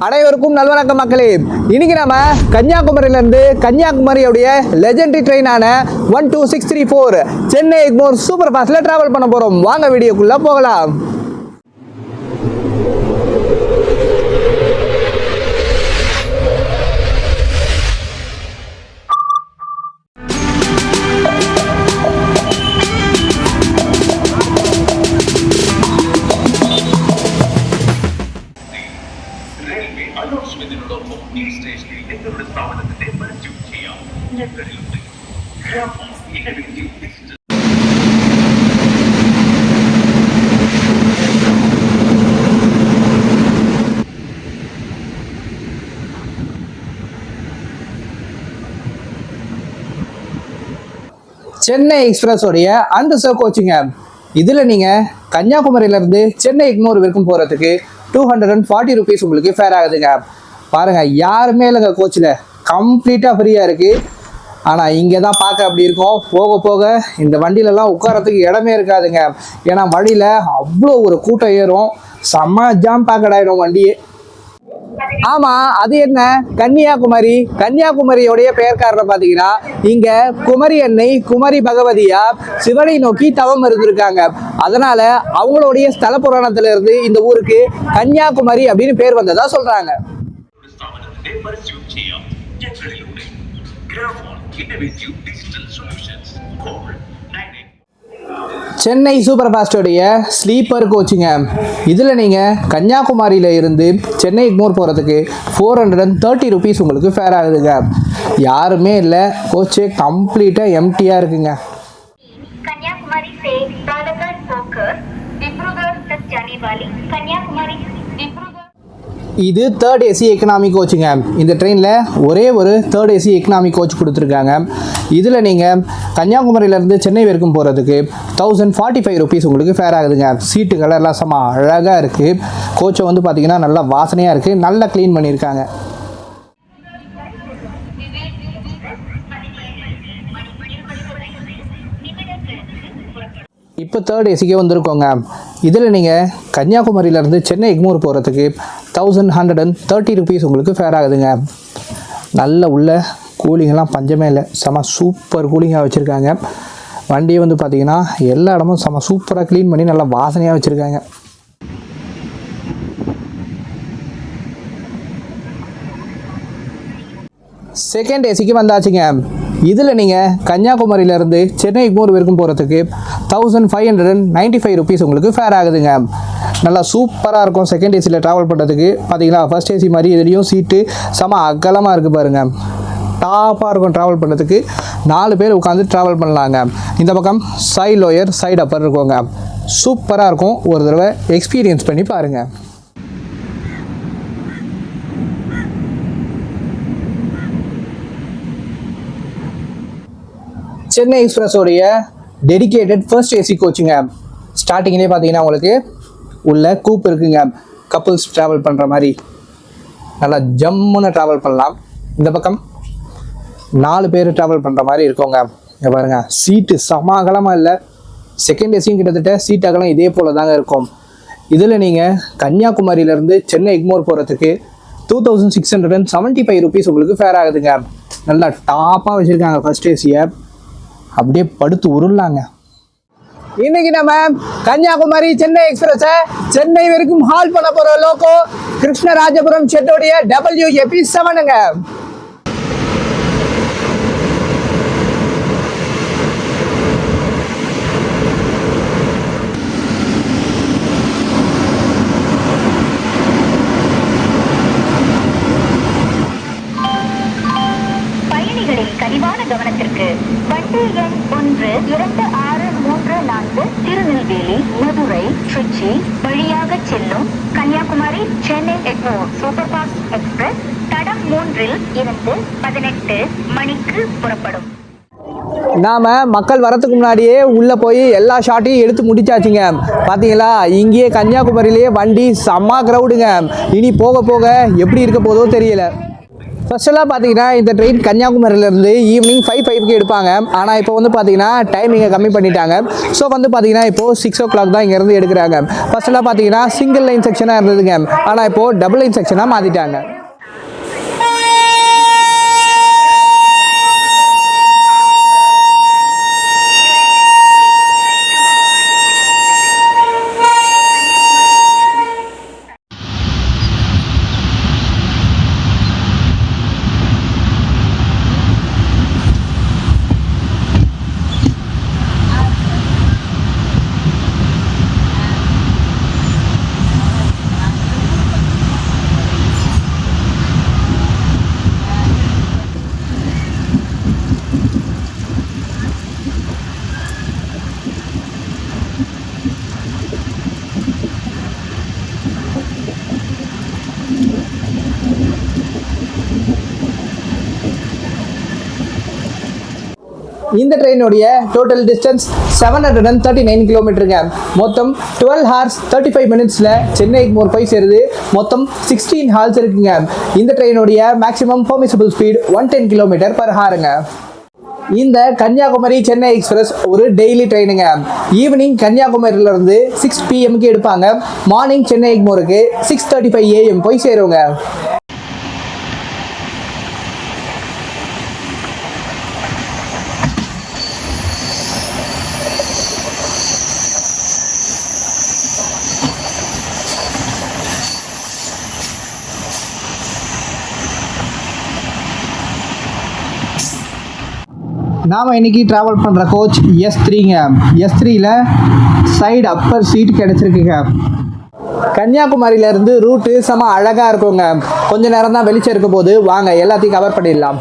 அனைவருக்கும் நல்வணக்கம் மக்களே. இன்னைக்கு நம்ம கன்னியாகுமரியிலிருந்து கன்னியாகுமரியுடைய லெஜெண்டரி ட்ரெயினான 12634 சென்னை எக்மோர் சூப்பர் ஃபாஸ்ட்ல டிராவல் பண்ண போறோம். வாங்க வீடியோக்குள்ள போகலாம். சென்னை எக்ஸ்பிரஸ் உடைய அந்த கோச்சிங்க இதில் நீங்கள் கன்னியாகுமரியிலேருந்து சென்னை எக்மோர் வரைக்கும் போகிறதுக்கு 240 rupees உங்களுக்கு ஃபேர் ஆகுதுங்க. பாருங்கள், யாருமே இல்லைங்க கோச்சில், கம்ப்ளீட்டாக ஃப்ரீயாக இருக்குது. ஆனால் இங்கே தான் பார்க்க அப்படி இருக்கும். போக போக இந்த வண்டியிலலாம் உட்காரத்துக்கு இடமே இருக்காதுங்க. ஏன்னா வழியில் அவ்வளோ ஒரு கூட்டம் ஏறும், செம்ம ஜாம் பேக்கட் ஆகிடும் வண்டியே. ஆமாம், அது என்ன கன்னியாகுமரியோடைய பெயர் காரணம் பார்த்தீங்கன்னா இங்கே குமரி அன்னை குமரி பகவதியா சிவனை நோக்கி தவம் இருந்திருக்காங்க. அதனால அவங்களுடைய ஸ்தல புராணத்துல இருந்து இந்த ஊருக்கு கன்னியாகுமரி அப்படின்னு பேர் வந்ததா சொல்றாங்க. சென்னை சூப்பர் ஃபாஸ்டோடைய ஸ்லீப்பர் கோச்சிங்க இதில் நீங்கள் கன்னியாகுமரியில் இருந்து சென்னை எக்மோர் போகிறதுக்கு 430 rupees உங்களுக்கு ஃபேர் ஆகுதுங்க. யாருமே இல்லை, கோச்சே கம்ப்ளீட்டாக எம்டியாக இருக்குங்க. कन्याकुमारी से पालघर होकर डिब्रूगढ़ तक जाने वाली कन्याकुमारी डिब्रूगढ़ இது தேர்ட் ஏசி எக்கனாமி கோச்சுங்க. இந்த ட்ரெயினில் ஒரே ஒரு தேர்ட் ஏசி எக்கனாமி கோச் கொடுத்துருக்காங்க. இதில் நீங்கள் கன்னியாகுமரியிலேருந்து சென்னை வரைக்கும் போகிறதுக்கு 1045 rupees உங்களுக்கு ஃபேர் ஆகுதுங்க. சீட்டு கலர்லாம் செம்ம அழகாக இருக்குது. கோச்சை வந்து பார்த்திங்கன்னா நல்லா வாசனையாக இருக்குது, நல்லா க்ளீன் பண்ணியிருக்காங்க. இப்போ தேர்ட் ஏசிக்கே வந்திருக்கோங்க. இதில் நீங்கள் கன்னியாகுமரியிலேருந்து சென்னை எக்மோர் போகிறதுக்கு 1130 rupees உங்களுக்கு ஃபேர் ஆகுதுங்க. நல்ல உள்ள கூலிங்கெல்லாம் பஞ்சமே இல்லை, செம சூப்பர் கூலிங்காக வச்சுருக்காங்க. வண்டியை வந்து பார்த்திங்கன்னா எல்லா இடமும் செம சூப்பராக க்ளீன் பண்ணி நல்லா வாசனையாக வச்சுருக்காங்க. செகண்ட் ஏசிக்கு வந்தாச்சுங்க. இதில் நீங்கள் கன்னியாகுமரியிலேருந்து சென்னை எக்மோர் வரைக்கும் போகிறதுக்கு 1595 rupees உங்களுக்கு ஃபேர் ஆகுதுங்க. நல்லா சூப்பராக இருக்கும் செகண்ட் ஏசியில் ட்ராவல் பண்ணுறதுக்கு. பார்த்தீங்களா, ஃபர்ஸ்ட் ஏசி மாதிரி இதுலேயும் சீட்டு செம அகலமாக இருக்குது பாருங்கள். டாப்பாக இருக்கும் ட்ராவல் பண்ணுறதுக்கு. 4 பேர் உட்காந்து ட்ராவல் பண்ணலாங்க. இந்த பக்கம் சைட் லோயர் சைட் அப்பர் இருக்குங்க. சூப்பராக இருக்கும், ஒரு தடவை எக்ஸ்பீரியன்ஸ் பண்ணி பாருங்கள். சென்னை எக்ஸ்பிரஸோடைய டெடிக்கேட்டட் ஃபர்ஸ்ட் ஏசி கோச்சிங்க. ஸ்டார்டிங்லேயே பார்த்தீங்கன்னா உங்களுக்கு உள்ள கூப் இருக்குங்க. கப்புள்ஸ் ட்ராவல் பண்ணுற மாதிரி நல்லா ஜம்முன்னு ட்ராவல் பண்ணலாம். இந்த பக்கம் 4 பேர் ட்ராவல் பண்ணுற மாதிரி இருக்கோங்க. இங்கே பாருங்கள், சீட்டு செம அகலமாக இல்லை. செகண்ட் ஏசியும் கிட்டத்தட்ட சீட் அகலம் இதே போல் தாங்க இருக்கும். இதில் நீங்கள் கன்னியாகுமரியிலேருந்து சென்னை எக்மோர் போகிறதுக்கு 2675 rupees உங்களுக்கு ஃபேர் ஆகுதுங்க. நல்லா டாப்பாக வச்சுருக்காங்க ஃபர்ஸ்ட் ஏசியை, அப்படியே படுத்து உருளாங்க. இன்னைக்கு நம்ம கன்னியாகுமரி சென்னை எக்ஸ்பிரஸை சென்னை வரைக்கும் ஹால் பண்ண போற லோகோ கிருஷ்ணராஜபுரம் ஷெட்டோடைய WAP7ங்க. பயணிகளின் கனிவான கவனத்திற்கு வண்டி எண் 12634 திருநெல்வேலி மதுரை திருச்சி வழியாக செல்லும் Kanyakumari Chennai Egmore super fast express தடம் 3இல் இருந்து 18 மணிக்கு புறப்படும். நாம் மக்கள் வரத்துக்கு முன்னாடியே உள்ளே போய் எல்லா ஷாட்டையும் எடுத்து முடிச்சாச்சுங்க. பார்த்தீங்களா, இங்கேயே கன்னியாகுமரியிலேயே வண்டி செம்ம க்ரௌடுங்க. இனி போக போக எப்படி இருக்க போதோ தெரியல. ஃபர்ஸ்டெல்லாம் பார்த்தீங்கன்னா இந்த ட்ரெயின் கன்னியாகுமரியிலேருந்து ஈவினிங் 5:05க்கு எடுப்பாங்க. ஆனால் இப்போ வந்து பார்த்தீங்கன்னா டைமிங்கை கம்மி பண்ணிட்டாங்க. ஸோ வந்து பார்த்தீங்கன்னா இப்போது 6 o'clock தான் இங்கேருந்து எடுக்கிறாங்க. ஃபர்ஸ்டெல்லாம் பார்த்தீங்கன்னா சிங்கிள் லைன் செக்ஷனாக இருந்ததுங்க. ஆனால் இப்போது டபுள் லைன் செக்ஷனாக மாற்றிட்டாங்க. இந்த ட்ரெயினுடைய டோட்டல் டிஸ்டன்ஸ் 739 கிலோமீட்டருங்க. மொத்தம் 12 hours 35 minutesல சென்னை எக்மோர் போய் சேருது. மொத்தம் 16 ஹால்ஸ் இருக்குங்க. இந்த ட்ரெயினுடைய மேக்ஸிமம் பெர்மிசிபிள் ஸ்பீட் 110 km/hங்க. இந்த கன்னியாகுமரி சென்னை எக்ஸ்பிரஸ் ஒரு டெய்லி ட்ரெயினுங்க. ஈவினிங் கன்னியாகுமரியிலேருந்து 6 PM எடுப்பாங்க. மார்னிங் சென்னை எக்மோருக்கு 6:35 AM போய் சேருங்க. நாம் இன்றைக்கி ட்ராவல் பண்ணுற கோச் S3ங்க. S3ல சைடு அப்பர் சீட் கிடச்சிருக்குங்க. கன்னியாகுமரியிலேருந்து ரூட்டு செம அழகாக இருக்குங்க. கொஞ்ச நேரம் தான் வெளிச்சம் இருக்க போது வாங்க எல்லாத்தையும் கவர் பண்ணிடலாம்.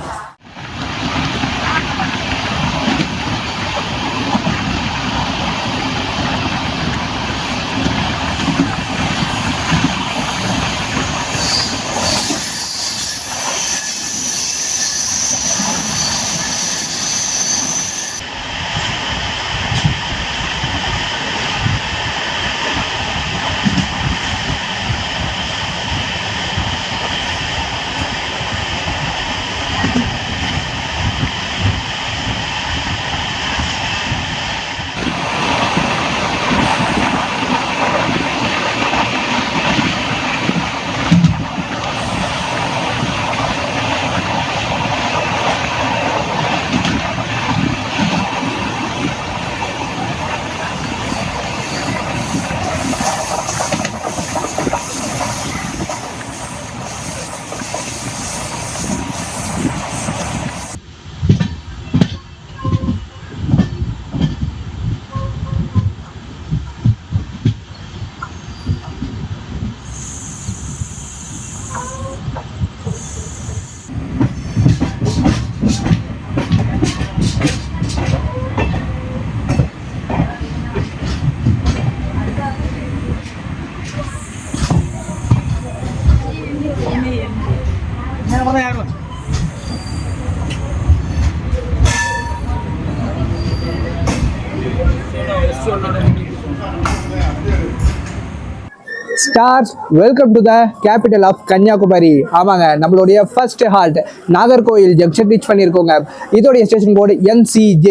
Stars welcome to the capital of Kanyakumari. ஆமாங்க, நம்மளுடைய first halt Nagercoil junction reach பண்ணியிருக்கோங்க. இதோடைய ஸ்டேஷன் கோடு NCJ.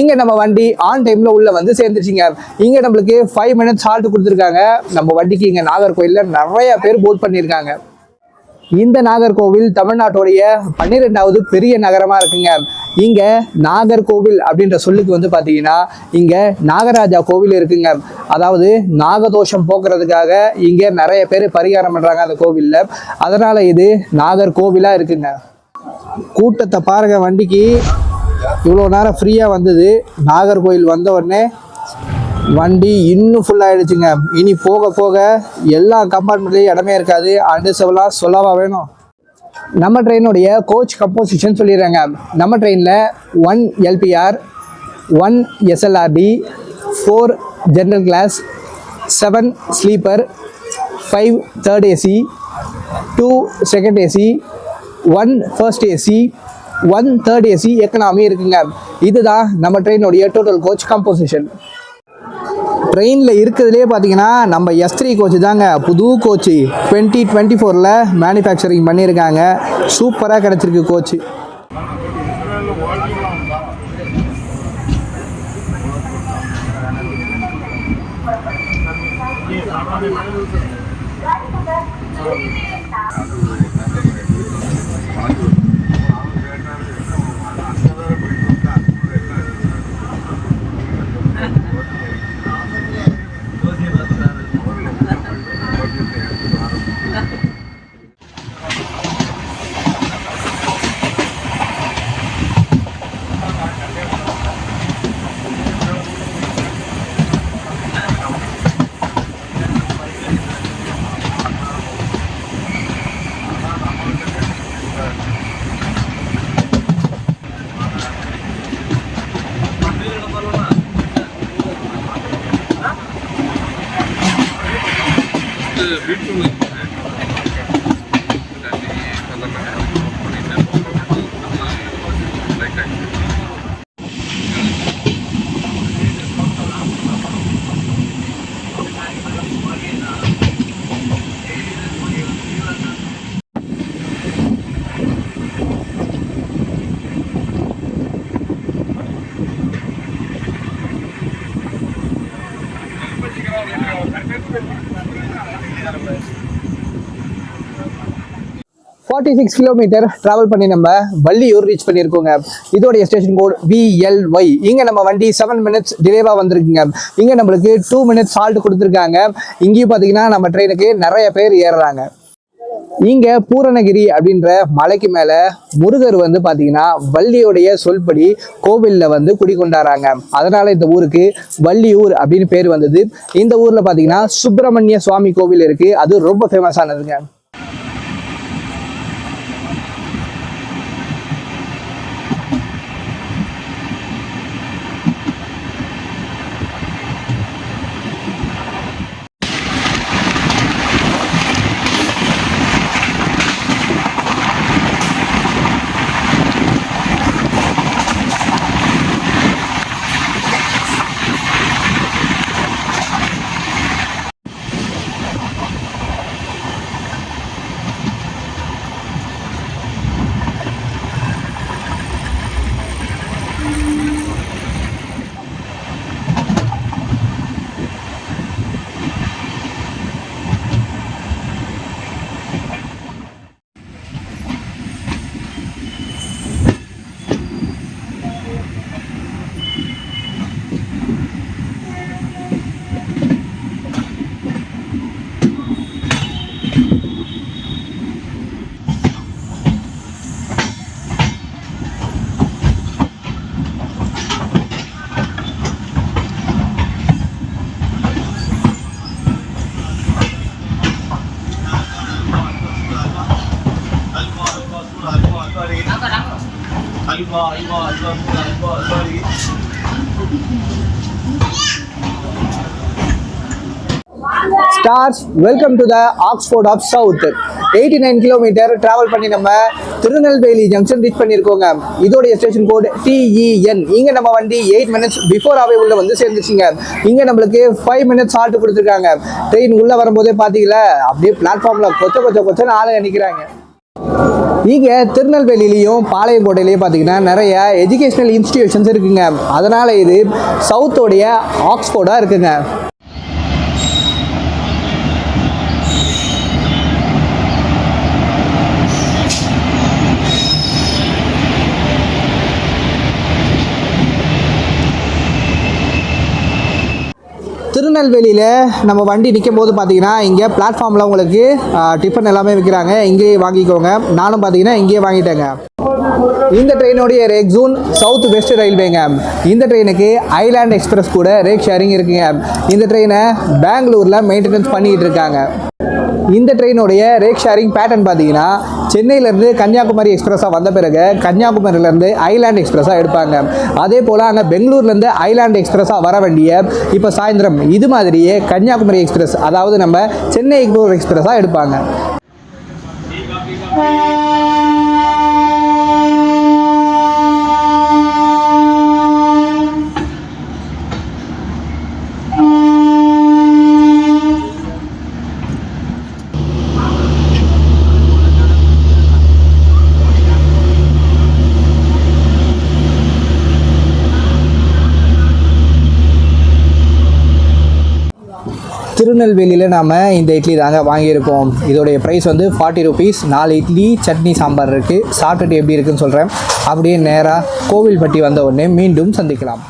இங்கே நம்ம வண்டி ஆன் டைமில் உள்ள வந்து சேர்ந்துருச்சுங்க. இங்கே நம்மளுக்கு 5 minutes ஹால்ட் கொடுத்துருக்காங்க. நம்ம வண்டிக்கு இங்கே நாகர்கோயிலில் நிறைய பேர் போட் பண்ணியிருக்காங்க. இந்த நாகர்கோவில் தமிழ்நாட்டுடைய 12வது பெரிய நகரமாக இருக்குங்க. இங்கே நாகர்கோவில் அப்படின்ற சொல்லுக்கு வந்து பார்த்தீங்கன்னா இங்கே நாகராஜா கோவில் இருக்குங்க. அதாவது நாகதோஷம் போக்குறதுக்காக இங்கே நிறைய பேர் பரிகாரம் பண்ணுறாங்க அந்த கோவிலில். அதனால் இது நாகர்கோவிலாக இருக்குங்க. கூட்டத்தை பாருங்க, வண்டிக்கு இவ்வளோ நேரம் ஃப்ரீயாக வந்தது. நாகர்கோவில் வந்த உடனே வண்டி இன்னும் ஃபுல்லாகிடுச்சுங்க. இனி போக போக எல்லா கம்பார்ட்மெண்ட்லேயும் இடமே இருக்காது. அடிசவெல்லாம் சொல்லவா வேணும். நம்ம ட்ரெயினுடைய கோச் கம்போசிஷன் சொல்லிடுறாங்க. நம்ம ட்ரெயினில் 1 LPR, 1 SLRD, 4 general class, 7 sleeper, 5 third AC, 2 second AC, 1 first AC, 1 third AC economy இருக்குங்க. இதுதான் நம்ம ட்ரெயினுடைய டோட்டல் கோச் கம்போசிஷன். ட்ரெயினில் இருக்கிறதுலே பார்த்தீங்கன்னா நம்ம S3 கோச்சு தாங்க புது கோச்சு 2024 மேனுஃபேக்சரிங் பண்ணியிருக்காங்க. சூப்பராக கிடச்சிருக்கு கோச்சு. $46 கிலோமீட்டர் ட்ராவல் பண்ணி நம்ம வள்ளியூர் ரீச் பண்ணியிருக்கோங்க. இதோடைய ஸ்டேஷன் கோட் VLY. இங்கே நம்ம வண்டி 7 மினிட்ஸ் டிலேவாக வந்திருக்குங்க. இங்கே நம்மளுக்கு 2 மினிட்ஸ் ஹால்ட் கொடுத்துருக்காங்க. இங்கேயும் பார்த்தீங்கன்னா நம்ம ட்ரெயினுக்கு நிறைய பேர் ஏறுறாங்க. இங்கே பூரணகிரி அப்படின்ற மலைக்கு மேலே முருகர் வந்து பார்த்தீங்கன்னா வள்ளியோடைய சொல்படி கோவிலில் வந்து குடிக்கொண்டாராங்க. அதனால இந்த ஊருக்கு வள்ளியூர் அப்படின்னு பேர் வந்தது. இந்த ஊரில் பார்த்தீங்கன்னா சுப்பிரமணிய சுவாமி கோவில் இருக்குது. அது ரொம்ப ஃபேமஸானதுங்க. Stars welcome to the Oxford of south. 89 kilometre travel பண்ணி நம்ம திருநெல்வேலி ஜங்ஷன் ரீச் பண்ணியிருக்கோங்க. இதோடைய ஸ்டேஷன் கோட் TEN. இங்கே நம்ம வண்டி 8 மினிட்ஸ் பிஃபோராகவே உள்ள வந்து சேர்ந்துச்சுங்க. இங்கே நம்மளுக்கு 5 மினிட்ஸ் ஹால்ட் கொடுத்துருக்காங்க. ட்ரெயின் உள்ளே வரும்போதே பார்த்தீங்களா அப்படியே பிளாட்ஃபார்மில் கொச்சன்னு ஆளுங்க நிற்கிறாங்க. இங்கே திருநெல்வேலியிலையும் பாளையங்கோட்டையிலையும் பார்த்தீங்கன்னா நிறைய எஜுகேஷனல் இன்ஸ்டிடியூஷன்ஸ் இருக்குங்க. அதனால இது சவுத்தோடைய ஆக்ஸ்போர்டாக இருக்குங்க. திருநெல்வேலியில் நம்ம வண்டி நிற்கும் போது பார்த்தீங்கன்னா இங்கே பிளாட்ஃபார்மில் உங்களுக்கு டிஃபன் எல்லாமே விற்கிறாங்க. இங்கேயே வாங்கிக்கோங்க. நானும் பார்த்தீங்கன்னா இங்கேயே வாங்கிட்டேங்க. இந்த ட்ரெயினுடைய ரேக் ஜோன் சவுத் வெஸ்ட் ரயில்வேங்க. இந்த ட்ரெயினுக்கு ஐலாண்ட் எக்ஸ்பிரஸ் கூட ரேக் ஷேரிங் இருக்குங்க. இந்த ட்ரெயினை பெங்களூரில் மெயின்டெனன்ஸ் பண்ணிக்கிட்டு இருக்காங்க. இந்த ட்ரெயினுடைய ரேக் ஷேரிங் பேட்டர்ன் பார்த்தீங்கன்னா சென்னையிலேருந்து கன்னியாகுமரி எக்ஸ்பிரஸாக வந்த பிறகு கன்னியாகுமரியிலேருந்து ஐலாண்ட் எக்ஸ்பிரஸாக எடுப்பாங்க. அதே போல் அங்கே பெங்களூர்லேருந்து ஐலாண்ட் எக்ஸ்பிரஸாக வர வேண்டிய இப்போ சாயந்தரம் இது மாதிரியே கன்னியாகுமரி எக்ஸ்பிரஸ் அதாவது நம்ம சென்னை எக்மோர் எக்ஸ்பிரஸாக எடுப்பாங்க. திருநெல்வேலியில் நாம் இந்த இட்லி தாங்க வாங்கியிருக்கோம். இதோடைய ப்ரைஸ் வந்து 40 rupees. 4 இட்லி சட்னி சாம்பார் இருக்குது. சாப்பிட்டுட்டு எப்படி இருக்குன்னு சொல்கிறேன். அப்படியே நேராக கோவில்பட்டி வந்த உடனே மீண்டும் சந்திக்கலாம்.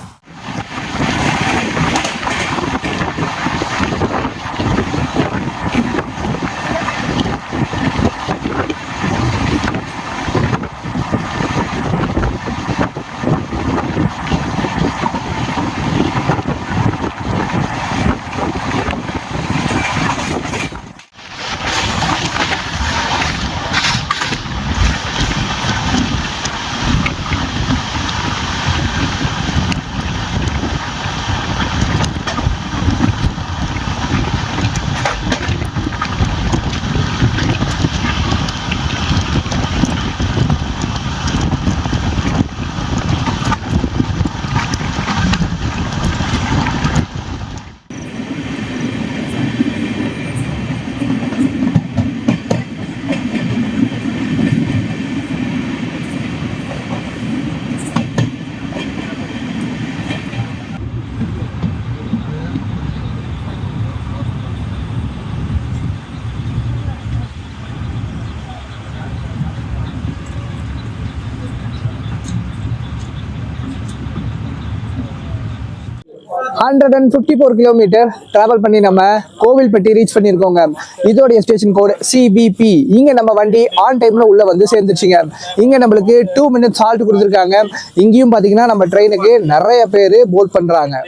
Hundred and 54 கிலோமீட்டர் டிராவல் பண்ணி நம்ம கோவில்பட்டி ரீச் பண்ணியிருக்கோங்க. இதோடைய ஸ்டேஷன் கோடு CBP. இங்கே நம்ம வண்டி ஆன் டைமில் உள்ளே வந்து சேர்ந்துச்சுங்க. இங்கே நம்மளுக்கு 2 minutes ஹால்ட் கொடுத்துருக்காங்க. இங்கேயும் பார்த்தீங்கன்னா நம்ம ட்ரெயினுக்கு நிறைய பேர் போர்ட் பண்ணுறாங்க.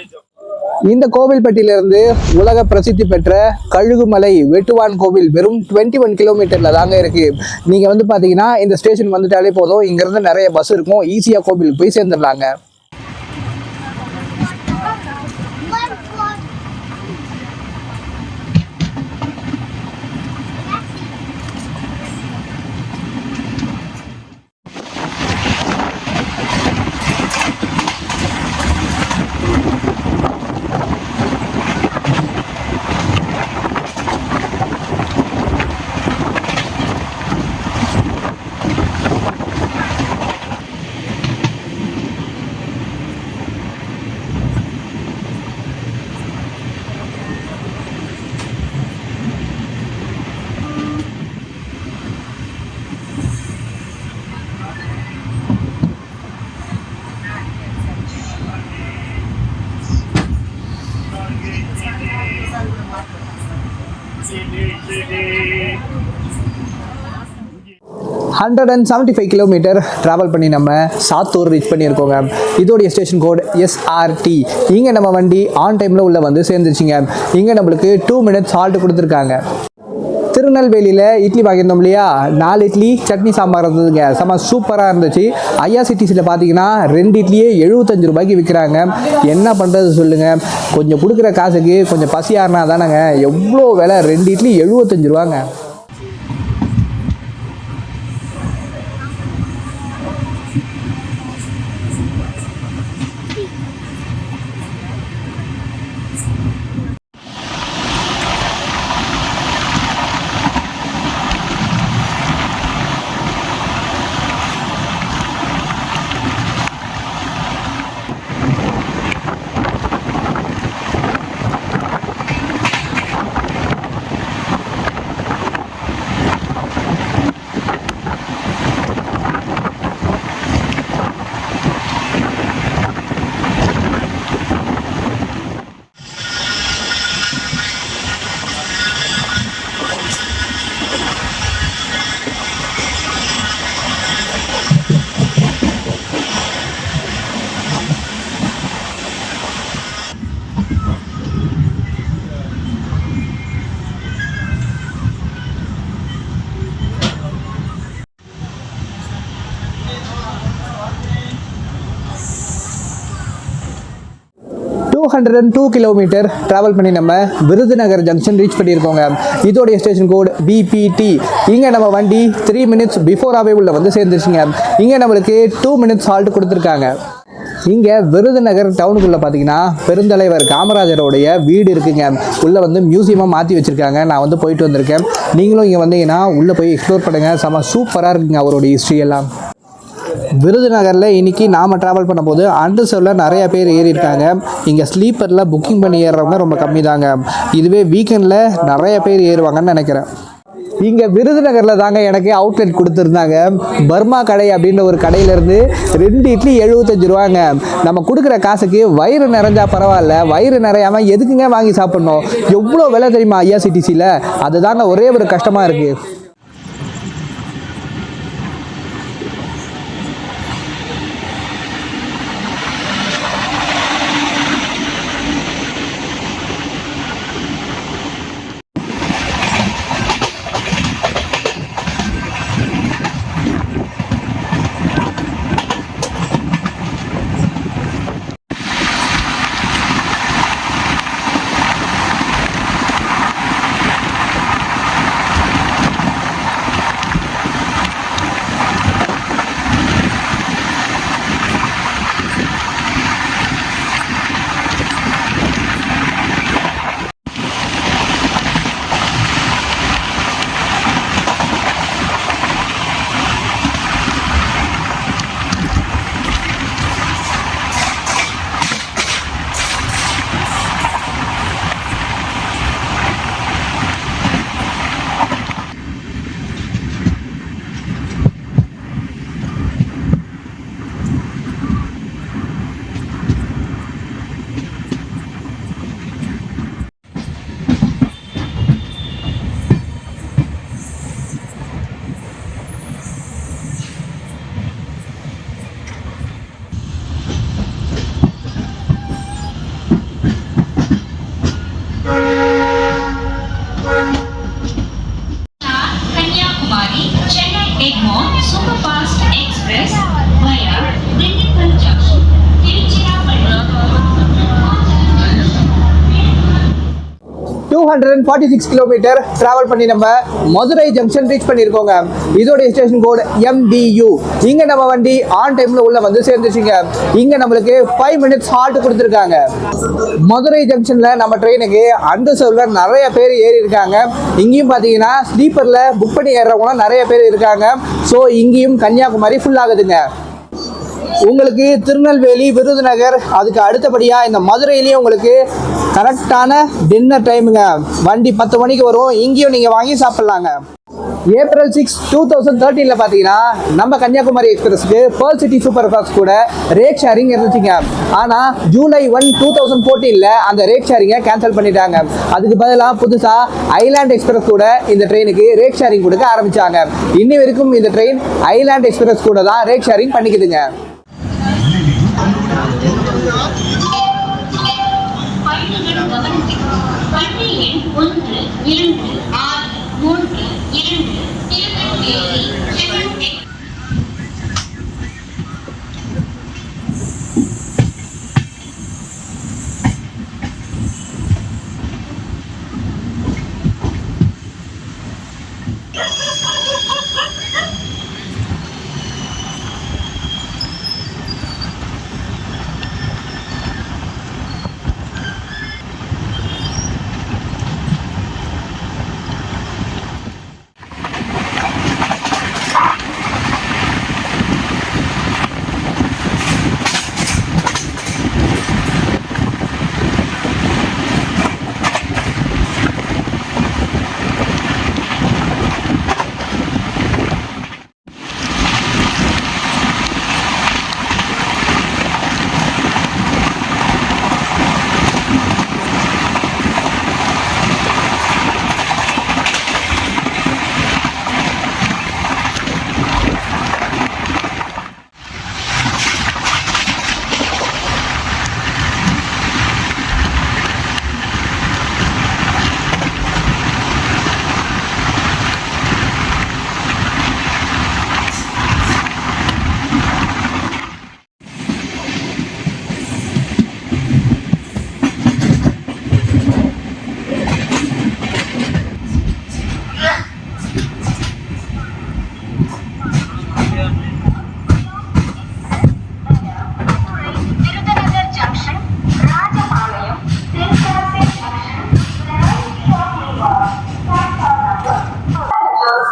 இந்த கோவில்பட்டியிலிருந்து உலக பிரசித்தி பெற்ற கழுகுமலை வெட்டுவான் கோவில் வெறும் 21 கிலோமீட்டரில் தாங்க இருக்குது. நீங்கள் வந்து பார்த்தீங்கன்னா இந்த ஸ்டேஷன் வந்துட்டாலே போதும், இங்கேருந்து நிறைய பஸ் இருக்கும், ஈஸியாக கோவிலுக்கு போய் சேர்ந்துடலாங்க. ஹண்ட்ரட் அண்ட் 75 கிலோமீட்டர் ட்ராவல் பண்ணி நம்ம சாத்தூர் ரீச் பண்ணியிருக்கோங்க. இதோடைய ஸ்டேஷன் கோட் SRT. இங்கே நம்ம வண்டி ஆன் டைமில் உள்ளே வந்து சேர்ந்துச்சுங்க. இங்கே நம்மளுக்கு 2 minutes ஹால்ட் கொடுத்துருக்காங்க. திருநெல்வேலியில் இட்லி வாங்கியிருந்தோம் இல்லையா, 4 இட்லி சட்னி சாம்பார் இருந்ததுங்க. செம்ம சூப்பராக இருந்துச்சு. IRCTCயில் பார்த்தீங்கன்னா 2 இட்லியே 75 ரூபாய்க்கு விற்கிறாங்க. என்ன பண்ணுறது சொல்லுங்கள், கொஞ்சம் கொடுக்குற காசுக்கு கொஞ்சம் பசியாருனா தானேங்க. எவ்வளோ விலை, 2 இட்லி 75 ரூபாங்க. $202 கிலோமீட்டர் ட்ராவல் பண்ணி நம்ம விருதுநகர் ஜங்ஷன் ரீச் பண்ணியிருக்கோங்க. இதோடைய ஸ்டேஷன் கோட் BPT. இங்கே நம்ம வண்டி 3 minutes பிஃபோராகவே உள்ள வந்து சேர்ந்துருச்சுங்க. இங்கே நம்மளுக்கு 2 minutes ஹால்ட் கொடுத்துருக்காங்க. இங்கே விருதுநகர் டவுனுக்குள்ளே பார்த்தீங்கன்னா பெருந்தலைவர் காமராஜரோடைய வீடு இருக்குங்க. உள்ளே வந்து மியூசியமாக மாற்றி வச்சுருக்காங்க. நான் வந்து போயிட்டு வந்திருக்கேன். நீங்களும் இங்கே வந்தீங்கன்னா உள்ளே போய் எக்ஸ்ப்ளோர் பண்ணுங்கள். செம்ம சூப்பராக இருக்குங்க அவருடைய ஹிஸ்ட்ரி எல்லாம். விருதுநகரில் இன்றைக்கி நாம் ட்ராவல் பண்ணும்போது அண்டர்சர்வில் நிறைய பேர் ஏறி இருக்காங்க. இங்கே ஸ்லீப்பரில் புக்கிங் பண்ணி ஏறுறவங்க ரொம்ப கம்மி தாங்க. இதுவே வீக்கெண்டில் நிறைய பேர் ஏறுவாங்கன்னு நினைக்கிறேன். இங்கே விருதுநகரில் தாங்க எனக்கு அவுட்லெட் கொடுத்துருந்தாங்க. பர்மா கடை அப்படின்ற ஒரு கடையிலேருந்து 2 இட்லி 75 ரூபாங்க. நம்ம கொடுக்குற காசுக்கு வயிறு நிறைஞ்சா பரவாயில்ல, வயிறு நிறையாமல் எதுக்குங்க வாங்கி சாப்பிட்ணும்? எவ்வளோ விலை தெரியுமா ஐஆர்சிடிசியில்? அதுதாங்க ஒரே ஒரு கஷ்டமாக இருக்குது. Kanyakumari Chennai Egmore superfast express via Dindigul Junction, Tiruchirappalli. 246 kilometre travel பண்ணி நம்ம மதுரை ஜங்ஷன் ரீச் பண்ணியிருக்கோங்க. இதோடைய ஸ்டேஷன் கோட் MBU. இங்கே நம்ம வண்டி ஆன் டைமில் உள்ள வந்து சேர்ந்துச்சுங்க. இங்கே நம்மளுக்கு 5 மினிட்ஸ் ஹால்ட் கொடுத்துருக்காங்க. மதுரை ஜங்ஷனில் நம்ம ட்ரெயினுக்கு அண்டர்சர்வில் நிறைய பேர் ஏறி இருக்காங்க. இங்கேயும் பார்த்தீங்கன்னா ஸ்லீப்பரில் புக் பண்ணி ஏறுறவங்களும் நிறைய பேர் இருக்காங்க. ஸோ இங்கேயும் கன்னியாகுமரி ஃபுல் ஆகுதுங்க. உங்களுக்கு திருநெல்வேலி, விருதுநகர், அதுக்கு அடுத்தபடியாக இந்த மதுரையிலையும் உங்களுக்கு கரெக்டான டின்னர் டைமுங்க. வண்டி 10 மணிக்கு வரும். இங்கேயும் நீங்கள் வாங்கி சாப்பிட்லாங்க. ஏப்ரல் 6, 2013 பார்த்தீங்கன்னா நம்ம கன்னியாகுமரி எக்ஸ்பிரஸ்க்கு பேர்ல் சிட்டி சூப்பர் ஃபாஸ்ட் கூட ரேட் ஷேரிங் இருந்துச்சுங்க. ஆனால் ஜூலை 1, 2014 அந்த ரேட் ஷேரிங்கை கேன்சல் பண்ணிட்டாங்க. அதுக்கு பதிலாக புதுசாக ஐலாண்ட் எக்ஸ்பிரஸ் கூட இந்த ட்ரெயினுக்கு ரேட் ஷேரிங் கொடுக்க ஆரம்பித்தாங்க. இன்னி வரைக்கும் இந்த ட்ரெயின் ஐலாண்ட் எக்ஸ்பிரஸ் கூட தான் ரேட் ஷேரிங் பண்ணிக்குதுங்க.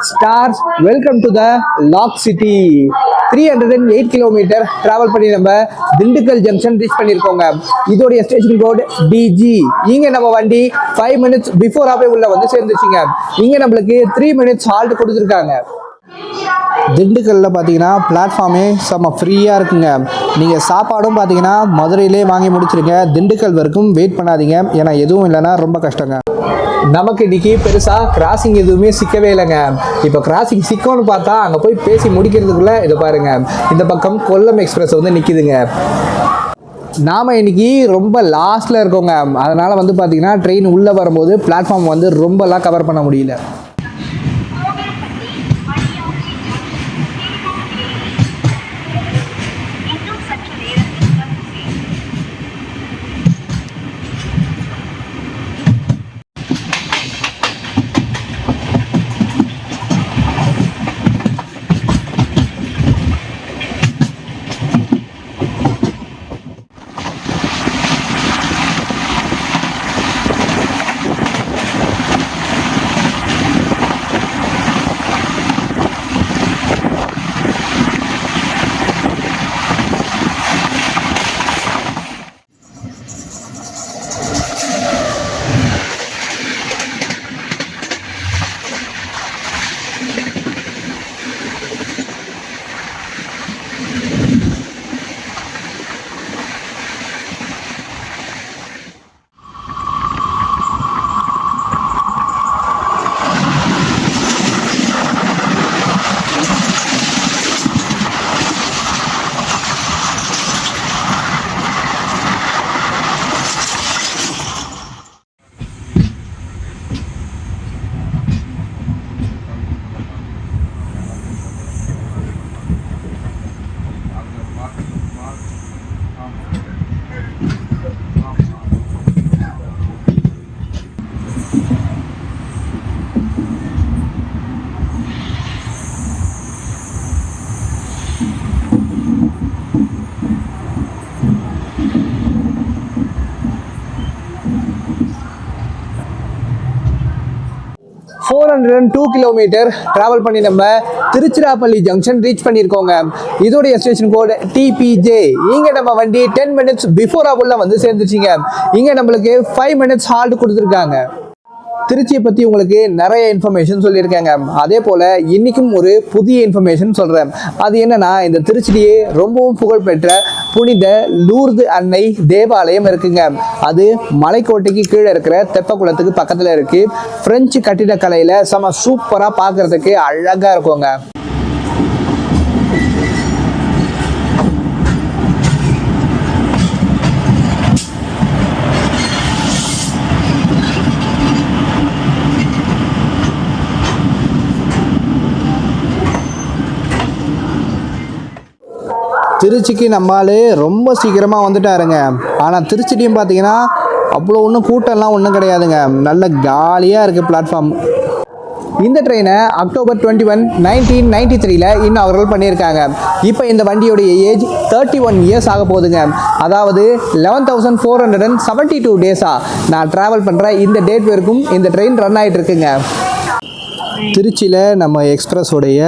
Stars, welcome to the Lock City. 308 kilometre travel பண்ணி நம்ம திண்டுக்கல் ஜங்ஷன் ரீச் பண்ணியிருக்கோங்க. இதோடைய ஸ்டேஷன் கோட் டிஜி. இங்கே நம்ம வண்டி 5 மினிட்ஸ் பிஃபோராகவே உள்ள வந்து சேர்ந்துச்சுங்க. இங்கே நம்மளுக்கு 3 மினிட்ஸ் ஹால்ட் கொடுத்துருக்காங்க. திண்டுக்கல்லில் பார்த்தீங்கன்னா பிளாட்ஃபார்மே செம்ம ஃப்ரீயாக இருக்குங்க. நீங்கள் சாப்பாடும் பார்த்தீங்கன்னா மதுரையிலே வாங்கி முடிச்சிருங்க. திண்டுக்கல் வரைக்கும் வெயிட் பண்ணாதீங்க, ஏன்னா எதுவும் இல்லைன்னா ரொம்ப கஷ்டங்க. நமக்கு இன்றைக்கி பெருசாக கிராசிங் எதுவுமே சிக்கவே இல்லைங்க. இப்போ கிராசிங் சிக்கோன்னு பார்த்தா அங்கே போய் பேசி முடிக்கிறதுக்குள்ளே இதை பாருங்கள், இந்த பக்கம் கொல்லம் எக்ஸ்பிரஸ் வந்து நிற்கிதுங்க. நாம் இன்றைக்கி ரொம்ப லாஸ்ட்டில் இருக்கோங்க. அதனால் வந்து பார்த்திங்கன்னா ட்ரெயின் உள்ளே வரும்போது பிளாட்ஃபார்ம் வந்து ரொம்பலாம் கவர் பண்ண முடியல. (402 கிலோமீட்டர் டிராவல் பண்ணி நம்ம திருச்சிராப்பள்ளி ஜங்ஷன் ரீச் பண்ணியிருக்கோங்க. இதோடைய ஸ்டேஷன் கோட் டிபிஜே. இங்கே நம்ம வண்டி 10 மினிட்ஸ் பிஃபோராக உள்ள வந்து சேர்ந்துச்சிங்க. இங்கே நம்மளுக்கு 5 மினிட்ஸ் ஹால்ட் கொடுத்துருக்காங்க. திருச்சியை பற்றி உங்களுக்கு நிறைய இன்ஃபர்மேஷன் சொல்லியிருக்காங்க. அதே போல் இன்றைக்கும் ஒரு புதிய இன்ஃபர்மேஷன் சொல்கிறேன். அது என்னென்னா, இந்த திருச்சிலேயே ரொம்பவும் புகழ்பெற்ற புனித லூர்து அன்னை தேவாலயம் இருக்குங்க. அது மலைக்கோட்டைக்கு கீழே இருக்கிற தெப்பக்குளத்துக்கு பக்கத்தில் இருக்குது. ஃப்ரெஞ்சு கட்டிடக்கலையில் செம சூப்பராக பார்க்குறதுக்கு அழகாக இருக்குங்க. திருச்சிக்கு நம்மளால் ரொம்ப சீக்கிரமாக வந்துட்டாருங்க. ஆனால் திருச்சிலையும் பார்த்தீங்கன்னா அவ்வளோ ஒன்றும் கூட்டம்லாம் ஒன்றும் கிடையாதுங்க. நல்ல காலியாக இருக்குது பிளாட்ஃபார்ம். இந்த ட்ரெயினை அக்டோபர் 21, 1993 இன்னாகரல் பண்ணியிருக்காங்க. இப்போ இந்த வண்டியோடைய ஏஜ் 31 இயர்ஸ் ஆக போகுதுங்க. அதாவது 11,472 டேஸாக நான் ட்ராவல் பண்ணுற இந்த டேட் வரைக்கும் இந்த ட்ரெயின் ரன் ஆகிட்டு இருக்குங்க. திருச்சியில் நம்ம எக்ஸ்பிரஸோடைய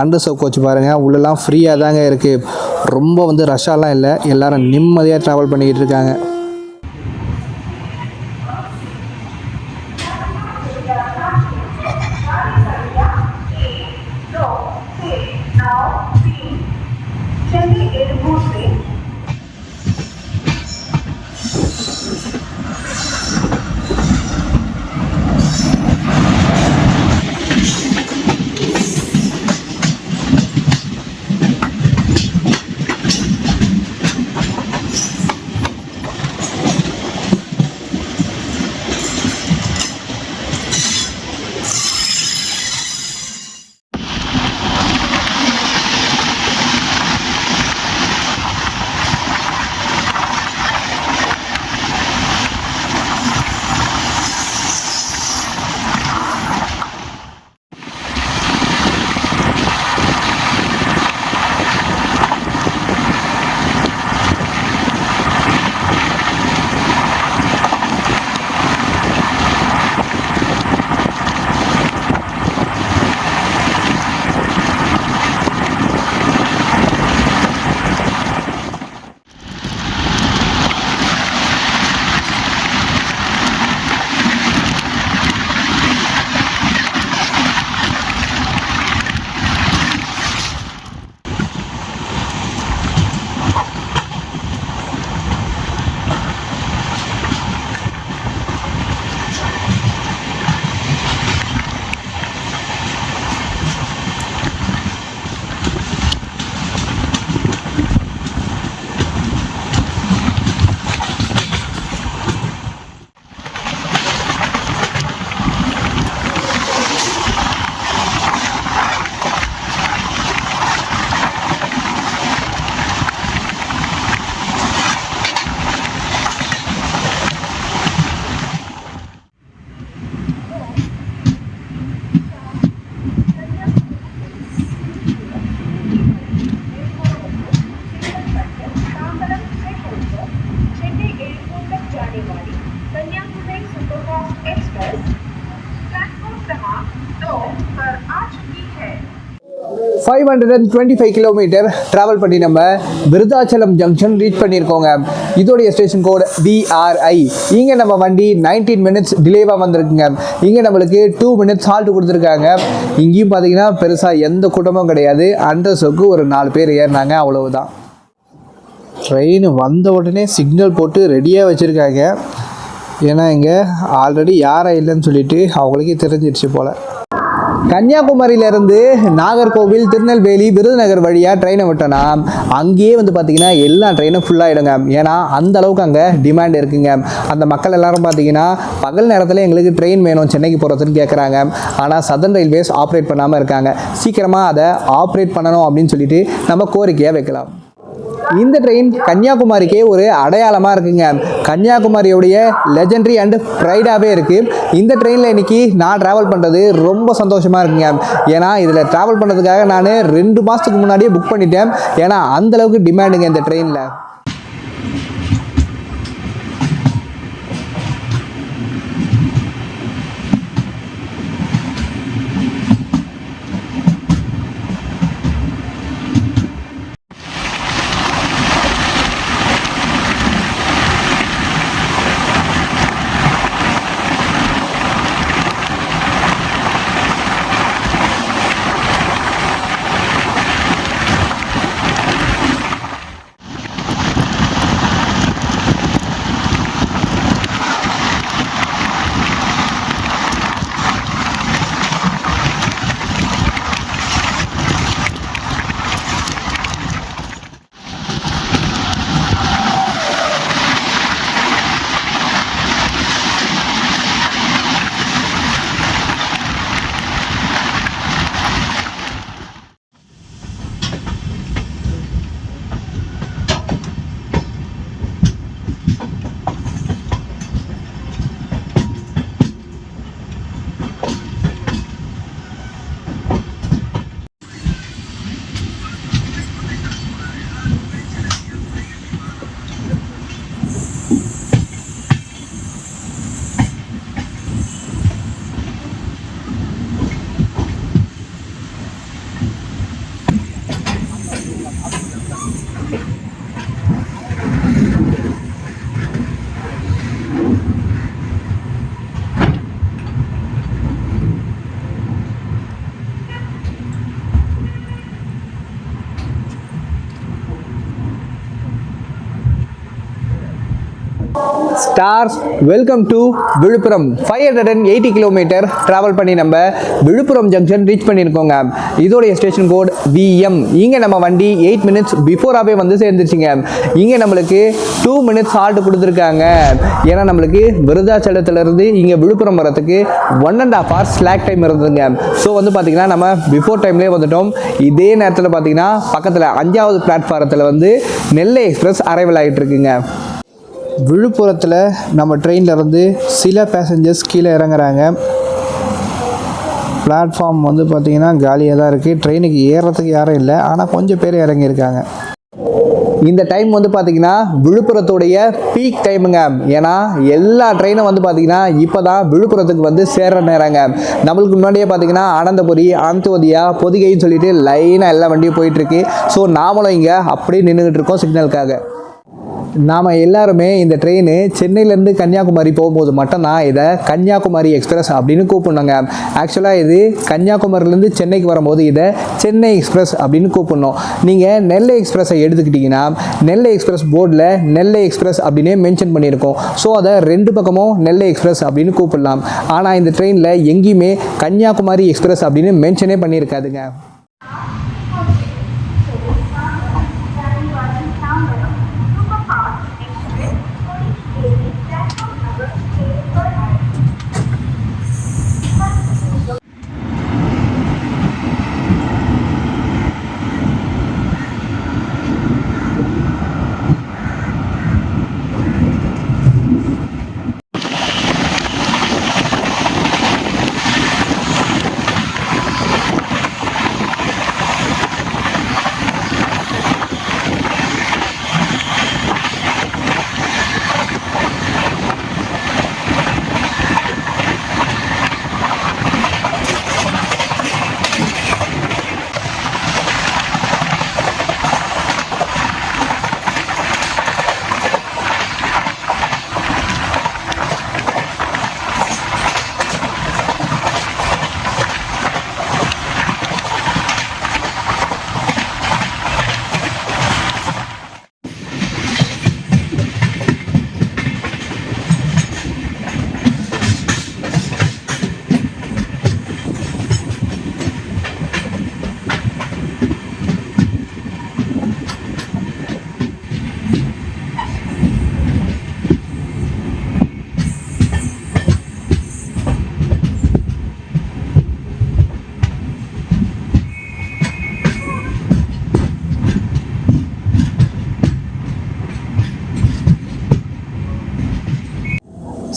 அண்டர்சர்வ் கோச் பாருங்கள், உள்ளெல்லாம் ஃப்ரீயாக தாங்க இருக்குது. ரொம்ப வந்து ரஷ்ஷாலாம் இல்லை, எல்லோரும் நிம்மதியாக ட்ராவல் பண்ணிக்கிட்டு இருக்காங்க. 525 கிலோமீட்டர் ட்ராவல் பண்ணி நம்ம விருதாச்சலம் ஜங்ஷன் ரீச் பண்ணியிருக்கோங்க. இதோடைய ஸ்டேஷன் கோட் VRI. இங்கே நம்ம வண்டி 19 மினிட்ஸ் டிலேவாக வந்திருக்குங்க. இங்கே நம்மளுக்கு 2 மினிட்ஸ் ஹால்ட் கொடுத்துருக்காங்க. இங்கேயும் பார்த்தீங்கன்னா பெருசாக எந்த கூட்டமும் கிடையாது. அண்டர்ஸுக்கு ஒரு 4 பேர் ஏறினாங்க, அவ்வளவுதான். ட்ரெயின் வந்த உடனே சிக்னல் போட்டு ரெடியாக வச்சுருக்காங்க. ஏன்னா இங்கே ஆல்ரெடி யாரும் இல்லைன்னு சொல்லிட்டு அவங்களுக்கே தெரிஞ்சிடுச்சு போல். கன்னியாகுமரியிலேருந்து நாகர்கோவில், திருநெல்வேலி, விருதுநகர் வழியாக ட்ரெயினை விட்டோன்னா அங்கேயே வந்து பார்த்திங்கன்னா எல்லா ட்ரெயினும் ஃபுல்லாகிடுங்க. ஏன்னா அந்த அளவுக்கு அங்கே டிமாண்ட் இருக்குங்க. அந்த மக்கள் எல்லாரும் பார்த்திங்கன்னா பகல் நேரத்தில் எங்களுக்கு ட்ரெயின் வேணும் சென்னைக்கு போகிறதுன்னு கேட்குறாங்க. ஆனால் சதர்ன் ரயில்வேஸ் ஆப்ரேட் பண்ணாமல் இருக்காங்க. சீக்கிரமாக அதை ஆப்ரேட் பண்ணணும் அப்படின்னு சொல்லிட்டு நம்ம கோரிக்கையாக வைக்கலாம். இந்த ட்ரெயின் கன்னியாகுமரிக்கே ஒரு அடையாளமாக இருக்குங்க. கன்னியாகுமரியோடைய லெஜெண்டரி அண்ட் ப்ரைடாகவே இருக்குது. இந்த ட்ரெயினில் இன்றைக்கி நான் ட்ராவல் பண்ணுறது ரொம்ப சந்தோஷமாக இருக்குங்க. ஏன்னா இதில் ட்ராவல் பண்ணுறதுக்காக நான் 2 மாதத்துக்கு முன்னாடியே புக் பண்ணிட்டேன். ஏன்னா அந்தளவுக்கு டிமாண்டுங்க இந்த ட்ரெயினில். Stars welcome to Villupuram. 580 kilometre travel பண்ணி நம்ம விழுப்புரம் ஜங்ஷன் ரீச் பண்ணியிருக்கோங்க. இதோடைய ஸ்டேஷன் கோட் VM. இங்கே நம்ம வண்டி 8 மினிட்ஸ் பிஃபோராகவே வந்து சேர்ந்துருச்சுங்க. இங்கே நம்மளுக்கு 2 மினிட்ஸ் ஹால்ட் கொடுத்துருக்காங்க. ஏன்னா நம்மளுக்கு விருதாச்சலத்திலேருந்து இங்கே விழுப்புரம் வரத்துக்கு 1.5 hours ஸ்லாக் டைம் இருந்ததுங்க. ஸோ வந்து பார்த்திங்கன்னா நம்ம பிஃபோர் டைம்லேயே வந்துட்டோம். இதே நேரத்தில் பார்த்திங்கன்னா பக்கத்தில் 5வது பிளாட்ஃபாரத்தில் வந்து நெல்லை எக்ஸ்பிரஸ் அரைவல் ஆகிட்டு இருக்குங்க. விழுப்புரத்தில் நம்ம ட்ரெயினில் இருந்து சில பேசஞ்சர்ஸ் கீழே இறங்குறாங்க. பிளாட்ஃபார்ம் வந்து பார்த்திங்கன்னா காலியாக தான் இருக்குது. ட்ரெயினுக்கு ஏறுறதுக்கு யாரும் இல்லை, ஆனால் கொஞ்சம் பேர் இறங்கியிருக்காங்க. இந்த டைம் வந்து பார்த்திங்கன்னா விழுப்புரத்துடைய பீக் டைமுங்க. ஏன்னா எல்லா ட்ரெயினும் வந்து பார்த்திங்கன்னா இப்போ தான் விழுப்புரத்துக்கு வந்து சேர்ற நேரங்க. நம்மளுக்கு முன்னாடியே பார்த்திங்கன்னா அனந்தபுரி, அந்தோதியா, பொதிகைன்னு சொல்லிட்டு லைனாக எல்லா வண்டியும் போயிட்டுருக்கு. ஸோ நாமளும் இங்கே அப்படியே நின்றுக்கிட்டு இருக்கோம் சிக்னலுக்காக. நாம் எல்லாருமே இந்த ட்ரெயின் சென்னையிலேருந்து கன்னியாகுமரி போகும்போது மட்டும்தான் இதை கன்னியாகுமரி எக்ஸ்பிரஸ் அப்படின்னு கூப்பிடணுங்க. ஆக்சுவலாக இது கன்னியாகுமரியிலேருந்து சென்னைக்கு வரும்போது இதை சென்னை எக்ஸ்பிரஸ் அப்படின்னு கூப்பிடணும். நீங்கள் நெல்லை எக்ஸ்பிரஸை எடுத்துக்கிட்டிங்கன்னா நெல்லை எக்ஸ்பிரஸ் போர்டில் நெல்லை எக்ஸ்பிரஸ் அப்படின்னே மென்ஷன் பண்ணியிருக்கோம். ஸோ அதை 2 பக்கமும் நெல்லை எக்ஸ்பிரஸ் அப்படின்னு கூப்பிடலாம். ஆனால் இந்த ட்ரெயினில் எங்கேயுமே கன்னியாகுமரி எக்ஸ்பிரஸ் அப்படின்னு மென்ஷனே பண்ணியிருக்காதுங்க.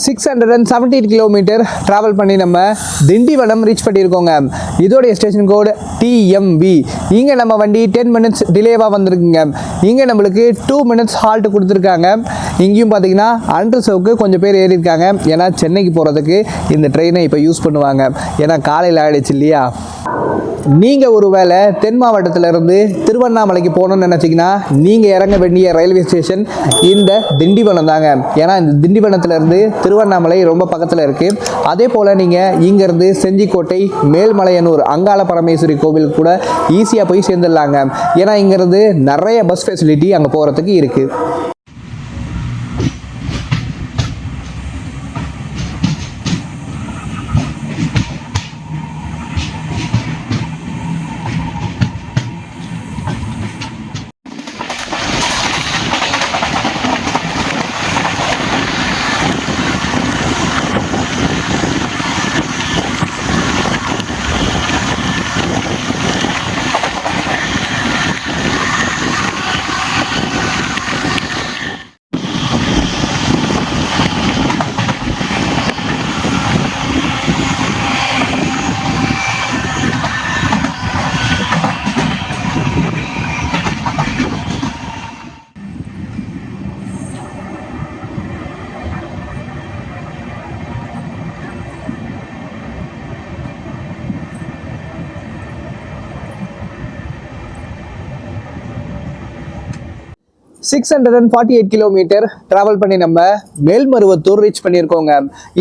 617 கிலோமீட்டர் ட்ராவல் பண்ணி நம்ம திண்டிவனம் ரீச் பண்ணியிருக்கோங்க. இதோடைய ஸ்டேஷன் கோடு TMV. இங்கே நம்ம வண்டி 10 மினிட்ஸ் டிலேவாக வந்திருக்குங்க. இங்கே நம்மளுக்கு 2 மினிட்ஸ் ஹால்ட் கொடுத்துருக்காங்க. இங்கேயும் பார்த்தீங்கன்னா அன்ரிசர்வ்க்கு கொஞ்சம் பேர் ஏறி இருக்காங்க. ஏன்னா சென்னைக்கு போகிறதுக்கு இந்த ட்ரெயினை இப்போ யூஸ் பண்ணுவாங்க. ஏன்னா காலையில் ஆகிடுச்சு இல்லையா. நீங்கள் ஒருவேளை தென் மாவட்டத்திலேருந்து திருவண்ணாமலைக்கு போகணுன்னு நினச்சிங்கன்னா நீங்கள் இறங்க வேண்டிய ரயில்வே ஸ்டேஷன் இந்த திண்டிவனம் தாங்க. ஏன்னா இந்த திண்டிவனத்துலேருந்து திருவண்ணாமலை ரொம்ப பக்கத்தில் இருக்குது. அதே போல் நீங்கள் இங்கேருந்து செஞ்சிக்கோட்டை, மேல்மலையனூர், அங்காள பரமேஸ்வரி கோவில் கூட ஈஸியாக போய் சேர்ந்துடலாங்க. ஏன்னா இங்கேருந்து நிறைய பஸ் ஃபெசிலிட்டி அங்கே போகிறதுக்கு இருக்குது. சிக்ஸ் 648 கிலோமீட்டர் ட்ராவல் பண்ணி நம்ம மேல்மருவத்தூர் ரீச் பண்ணியிருக்கோங்க.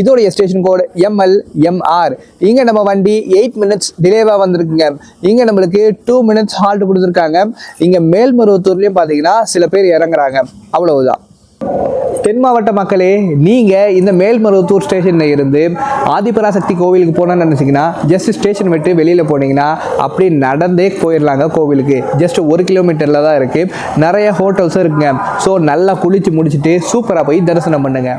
இதோடைய ஸ்டேஷன் கோடு MLMR. இங்கே நம்ம வண்டி 8 மினிட்ஸ் டிலேவாக வந்திருக்குங்க. இங்கே நம்மளுக்கு 2 மினிட்ஸ் ஹால்ட் கொடுத்துருக்காங்க. இங்கே மேல்மருவத்தூர்லேயும் பார்த்தீங்கன்னா சில பேர் இறங்குறாங்க. அவ்வளவுதான். தென் மாவட்ட மக்களே, நீங்கள் இந்த மேல்மருவத்தூர் ஸ்டேஷனில் இருந்து ஆதிபராசக்தி கோவிலுக்கு போகணுன்னு நினச்சிங்கன்னா ஜஸ்ட் ஸ்டேஷன் விட்டு வெளியில் போனீங்கன்னா அப்படி நடந்தே போயிடலாங்க கோவிலுக்கு. ஜஸ்ட் 1 கிலோமீட்டரில் தான் இருக்குது. நிறைய ஹோட்டல்ஸும் இருக்குங்க. ஸோ நல்லா குளித்து முடிச்சுட்டு சூப்பராக போய் தரிசனம் பண்ணுங்க.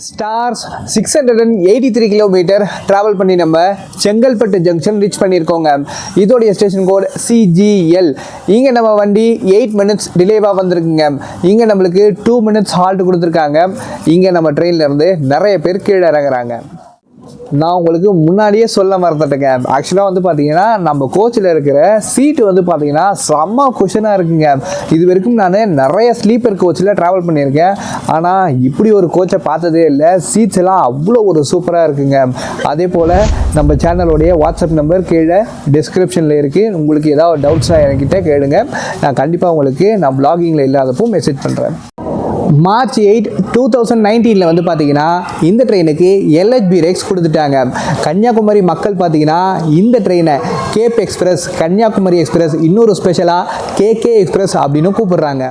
ஸ்டார்ஸ் 683 கிலோமீட்டர் ட்ராவல் பண்ணி நம்ம செங்கல்பட்டு ஜங்ஷன் ரீச் பண்ணியிருக்கோங்க. இதோடைய ஸ்டேஷன் கோட் CGL. இங்கே நம்ம வண்டி 8 மினிட்ஸ் டிலேவாக வந்திருக்குங்க. இங்கே நம்மளுக்கு 2 மினிட்ஸ் ஹால்ட் கொடுத்துருக்காங்க. இங்கே நம்ம ட்ரெயின்லேருந்து நிறைய பேர் கீழே இறங்குறாங்க. நான் உங்களுக்கு முன்னாடியே சொல்ல மறந்துட்டேங்க. ஆக்சுவலாக வந்து பார்த்தீங்கன்னா நம்ம கோச்சில் இருக்கிற சீட்டு வந்து பார்த்தீங்கன்னா செம்ம குஷனாக இருக்குங்க. இது வரைக்கும் நான் நிறைய ஸ்லீப்பர் கோச்சில் ட்ராவல் பண்ணியிருக்கேன். ஆனால் இப்படி ஒரு கோச்சை பார்த்ததே இல்லை. சீட்ஸ் எல்லாம் அவ்வளோ ஒரு சூப்பராக இருக்குங்க. அதே போல் நம்ம சேனலோடைய வாட்ஸ்அப் நம்பர் கீழே டிஸ்கிரிப்ஷனில் இருக்குது. உங்களுக்கு ஏதாவது டவுட்ஸ்னால் என்கிட்ட கேளுங்க. நான் கண்டிப்பாக உங்களுக்கு நான் வ்ளாகிங்கில் இல்லாதப்போ மெசேஜ் பண்ணுறேன். March 8, 2019 வந்து பார்த்தீங்கன்னா இந்த ட்ரெயினுக்கு LHB ரேக்ஸ் கொடுத்துட்டாங்க. கன்னியாகுமரி மக்கள் பார்த்தீங்கன்னா இந்த ட்ரெயினை கேப் எக்ஸ்பிரஸ், கன்னியாகுமரி எக்ஸ்பிரஸ், இன்னொரு ஸ்பெஷலாக KK எக்ஸ்பிரஸ் அப்படின்னு கூப்பிடுறாங்க.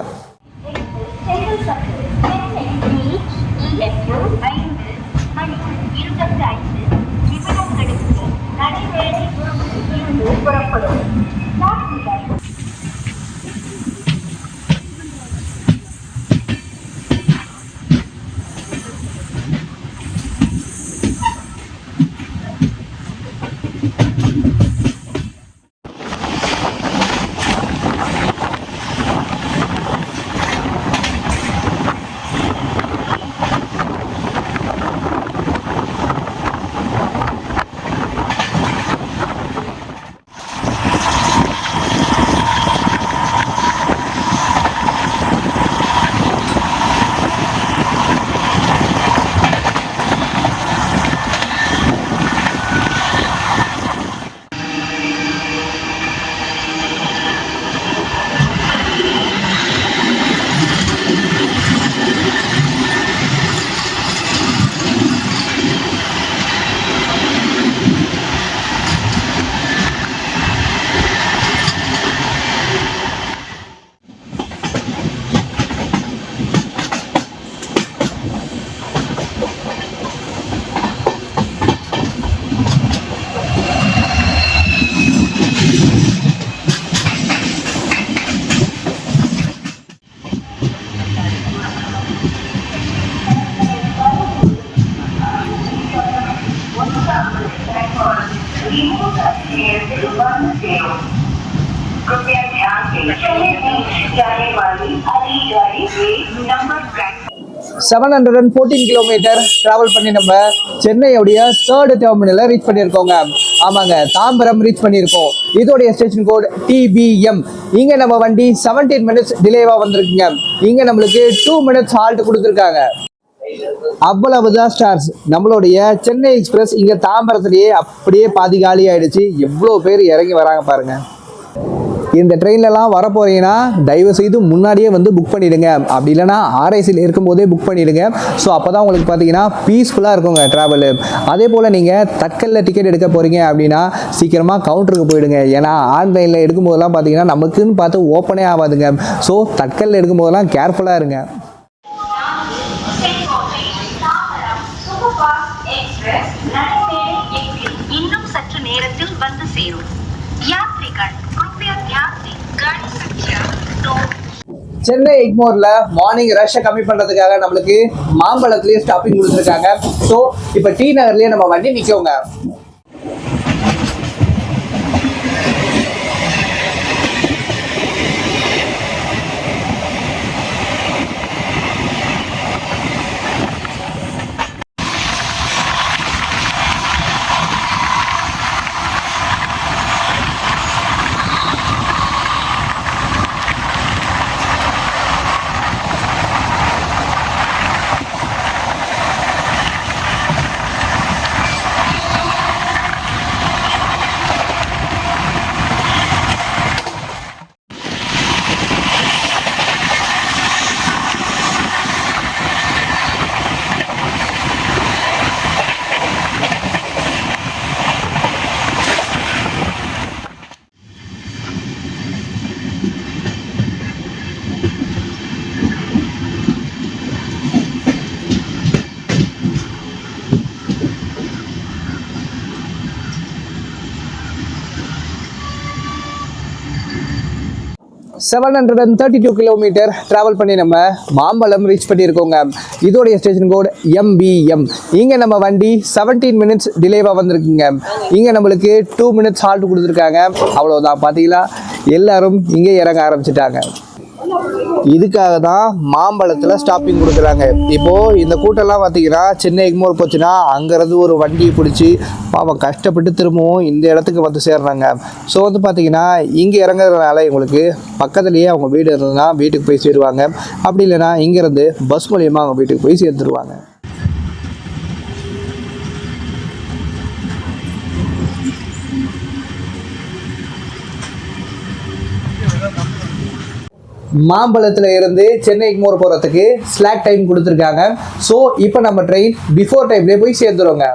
जाने वाली अगली गाड़ी से नंबर प्लेटफॉर्म 714 கிலோமீட்டர் டிராவல் பண்ணி நம்ம சென்னையோடைய தேர்டு டெர்மினலை ரீச் பண்ணியிருக்கோங்க. ஆமாங்க, தாம்பரம் ரீச் பண்ணியிருக்கோம். இதோடைய ஸ்டேஷன் கோட் TBM. இங்கே நம்ம வண்டி 17 மினிட்ஸ் டிலேவாக வந்திருக்குங்க. இங்கே நம்மளுக்கு 2 மினிட்ஸ் ஹால்ட் கொடுத்துருக்காங்க. அவ்வளவுதான் ஸ்டார்ஸ். நம்மளுடைய சென்னை எக்ஸ்பிரஸ் இங்கே தாம்பரத்துலேயே அப்படியே பாதி காலி ஆயிடுச்சு. எவ்வளோ பேர் இறங்கி வராங்க பாருங்க. இந்த ட்ரெயின்லலாம் வர போகிறீங்கன்னா தயவு செய்து முன்னாடியே வந்து புக் பண்ணிவிடுங்க. அப்படி இல்லைனா RICயில் இருக்கும்போதே புக் பண்ணிவிடுங்க. ஸோ அப்போ தான் உங்களுக்கு பார்த்தீங்கன்னா பீஸ்ஃபுல்லாக இருக்குங்க ட்ராவலு. அதே போல் நீங்கள் தட்கலில் டிக்கெட் எடுக்க போகிறீங்க அப்படின்னா சீக்கிரமாக கவுண்டருக்கு போயிடுங்க. ஏன்னா ஆன்லைனில் எடுக்கும்போதெல்லாம் பார்த்தீங்கன்னா நமக்குன்னு பார்த்து ஓப்பனே ஆகாதுங்க. ஸோ தட்கலில் எடுக்கும்போதெல்லாம் கேர்ஃபுல்லாக இருங்க. இன்னும் சற்று நேரத்தில் வந்து சேரும். யாத்ரிகன் कृपया ध्यान दें, गाड़ी संख्या 2 சென்னை எக்மோரில் மார்னிங் ரஷ்ஷை கம்மி பண்ணுறதுக்காக நம்மளுக்கு மாம்பழத்துலேயே ஸ்டாப்பிங் கொடுத்துருக்காங்க. ஸோ இப்போ டி நகர்லேயே நம்ம வண்டி நிற்கோங்க. செவன் 732 கிலோமீட்டர் ட்ராவல் பண்ணி நம்ம மாம்பழம் ரீச் பண்ணியிருக்கோங்க. இதோடைய ஸ்டேஷன் கோட் MBM. இங்கே நம்ம வண்டி 17 மினிட்ஸ் டிலேவாக வந்திருக்குங்க. இங்கே நம்மளுக்கு 2 மினிட்ஸ் ஹால்ட் கொடுத்துருக்காங்க. அவ்வளோதான், பார்த்தீங்களா எல்லாரும் இங்கே இறங்க ஆரம்பிச்சிட்டாங்க. இதுக்காக தான் மாம்பழத்தில் ஸ்டாப்பிங் கொடுக்குறாங்க. இப்போது இந்த கூட்டம்லாம் பார்த்தீங்கன்னா சென்னை எக்மோர் போச்சுன்னா அங்கேருந்து ஒரு வண்டியை பிடிச்சி பாவம் கஷ்டப்பட்டு திரும்பவும் இந்த இடத்துக்கு வந்து சேர்றாங்க. ஸோ வந்து பார்த்தீங்கன்னா இங்கே இறங்குறதுனால இவங்களுக்கு பக்கத்துலேயே அவங்க வீடு இருந்ததுன்னா வீட்டுக்கு போய் சேருவாங்க. அப்படி இல்லைன்னா இங்கேருந்து பஸ் மூலியமாக அவங்க வீட்டுக்கு போய் சேர்த்துருவாங்க. மாம்பழத்தில் இருந்து சென்னை எக்மோர் போகிறதுக்கு ஸ்லாக் டைம் கொடுத்துருக்காங்க. ஸோ இப்போ நம்ம ட்ரெயின் பிஃபோர் டைம்லேயே போய் சேர்ந்துருவோங்க.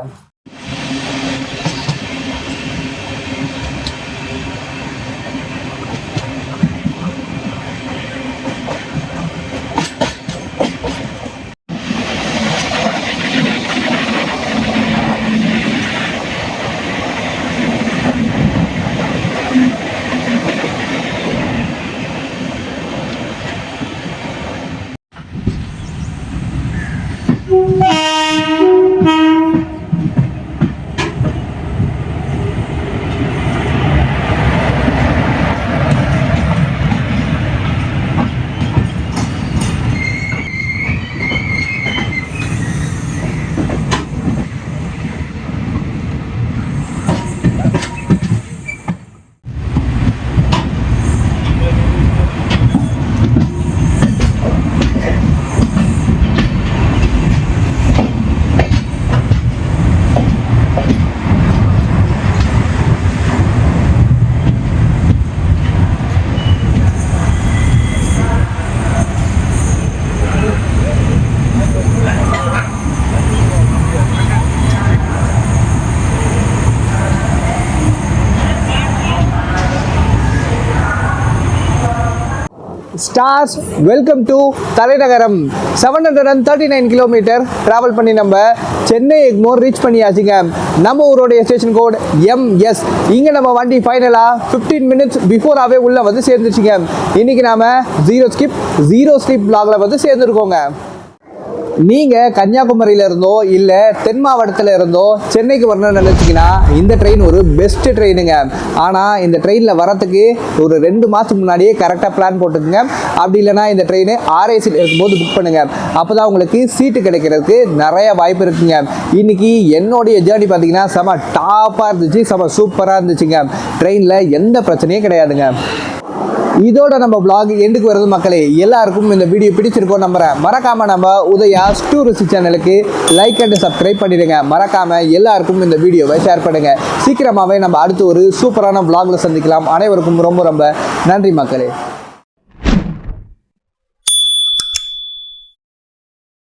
ஸ்டார்ஸ் வெல்கம் டு தலைநகரம். 739 கிலோமீட்டர் ட்ராவல் பண்ணி நம்ம சென்னை எக்மோர் ரீச் பண்ணியாச்சுங்க. நம்ம ஊருடைய ஸ்டேஷன் கோட் MS. இங்கே நம்ம வண்டி ஃபைனலாக 15 மினிட்ஸ் பிஃபோராகவே உள்ளே வந்து சேர்ந்துச்சுங்க. இன்றைக்கி நாம் ஜீரோ ஸ்லிப் vlogல வந்து சேர்ந்துருக்கோங்க. நீங்கள் கன்னியாகுமரியில இருந்தோ இல்லை தென் மாவட்டத்தில் இருந்தோ சென்னைக்கு வரணும்னு நினச்சிங்கன்னா இந்த ட்ரெயின் ஒரு பெஸ்ட்டு ட்ரெயினுங்க. ஆனால் இந்த ட்ரெயினில் வரத்துக்கு ஒரு 2 மாதத்துக்கு முன்னாடியே கரெக்டாக பிளான் போட்டுக்குங்க. அப்படி இல்லைனா இந்த ட்ரெயின் ஆர்ஏசியில் இருக்கும்போது புக் பண்ணுங்க. அப்போ தான் உங்களுக்கு சீட்டு கிடைக்கிறதுக்கு நிறைய வாய்ப்பு இருக்குங்க. இன்னைக்கு என்னுடைய ஜேர்னி பார்த்தீங்கன்னா செம டாப்பாக இருந்துச்சு, செம சூப்பராக இருந்துச்சுங்க. ட்ரெயினில் எந்த பிரச்சனையும் கிடையாதுங்க. இதோட நம்ம vlog எண்டுக்கு வருது மக்களே. எல்லாருக்கும் இந்த வீடியோ பிடிச்சிருக்கோம் நம்புறேன். மறக்காம நம்ம உதயா டூரிஸ்ட் சேனலுக்கு லைக் அண்ட் சப்ஸ்கிரைப் பண்ணிடுங்க. மறக்காம எல்லாருக்கும் இந்த வீடியோவை ஷேர் பண்ணுங்க. சீக்கிரமாவே நம்ம அடுத்து ஒரு சூப்பரான vlogல சந்திக்கலாம். அனைவருக்கும் ரொம்ப ரொம்ப நன்றி மக்களே.